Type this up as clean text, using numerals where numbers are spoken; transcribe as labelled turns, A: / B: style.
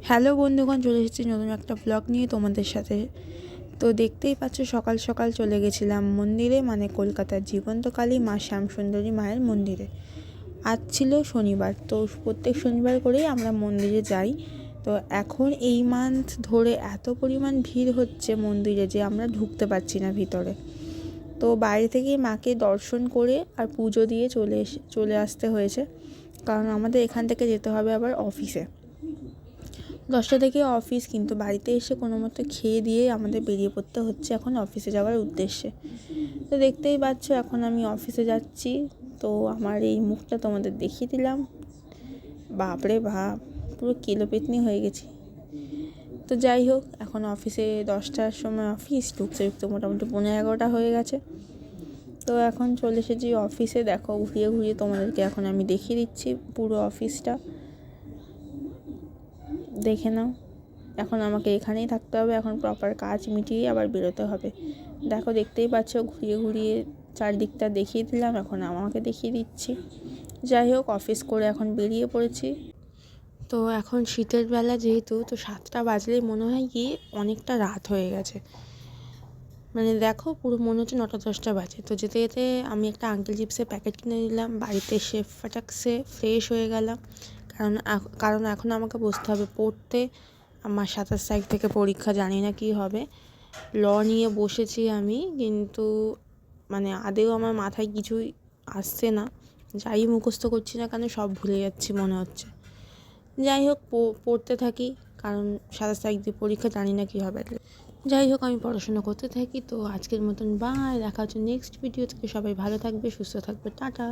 A: Hello বন্ধুগণ, চলে এসেছি নতুন একটা ব্লগ নিয়ে তোমাদের সাথে। তো দেখতেই পাচ্ছ, সকাল সকাল চলে গেছিলাম মন্দিরে, মানে কলকাতার জীবন্তকালী মা শ্যামসুন্দরী মায়ের মন্দিরে। আজ ছিল শনিবার, তো প্রত্যেক শনিবার করেই আমরা মন্দিরে যাই। তো এখন এই মান্থ ধরে এত পরিমাণ ভিড় হচ্ছে মন্দিরে যে আমরা ঢুকতে পারছি না ভিতরে। তো বাইরে থেকেই মাকে দর্শন করে আর পুজো দিয়ে চলে আসতে হয়েছে, কারণ আমাদের এখান থেকে যেতে হবে আবার অফিসে। 10টা থেকে অফিস, কিন্তু বাড়িতে এসে কোনো মতো খেয়ে দিয়ে আমাদের বেরিয়ে পড়তে হচ্ছে এখন অফিসে যাওয়ার উদ্দেশ্যে। তো দেখতেই পাচ্ছ এখন আমি অফিসে যাচ্ছি। তো আমার এই মুখটা তোমাদের দেখিয়ে দিলাম। বাপরে বাপ, পুরো কিলোপেতনি হয়ে গেছি। তো যাই হোক, এখন অফিসে 10টার সময় অফিস, ঢুকতে ঢুকতে মোটামুটি 11:30 হয়ে গেছে। তো এখন চলে এসেছি অফিসে। দেখো, ঘুরিয়ে ঘুরিয়ে তোমাদেরকে এখন আমি দেখিয়ে দিচ্ছি পুরো অফিসটা, দেখে নাও। এখন আমাকে এখানেই থাকতে হবে, এখন প্রপার কাজ মিটিয়ে আবার বেরোতে হবে। দেখো, দেখতেই পাচ্ছ, ঘুরিয়ে ঘুরিয়ে চারদিকটা দেখিয়ে দিলাম, এখন আমাকে দেখিয়ে দিচ্ছি। যাই হোক, অফিস করে এখন বেরিয়ে পড়েছি। তো এখন শীতের বেলা যেহেতু, তো 7টা বাজলেই মনে হয় কি অনেকটা রাত হয়ে গেছে। মানে দেখো, পুরো মনে হচ্ছে 9টা 10টা বাজে। তো যেতে যেতে আমি একটা আঙ্কেল চিপসের প্যাকেট কিনে নিলাম, বাড়িতে এসে ফাটাকসে ফ্রেশ হয়ে গেলাম। কারণ এখন আমাকে বসতে হবে পড়তে। আমার 27 তারিখ থেকে পরীক্ষা, জানি না কী হবে। ল নিয়ে বসেছি আমি, কিন্তু মানে আদেও আমার মাথায় কিছুই আসছে না। যাই মুখস্থ করছি না কেন, সব ভুলে যাচ্ছি মনে হচ্ছে। যাই হোক, পড়তে থাকি, কারণ 27 তারিখ দিয়ে পরীক্ষা, জানি না কী হবে। যাই হোক, আমি পড়াশোনা করতে থাকি। তো আজকের মতন বাই, দেখা হচ্ছে নেক্সট ভিডিও থেকে। সবাই ভালো থাকবে, সুস্থ থাকবে, টাটা।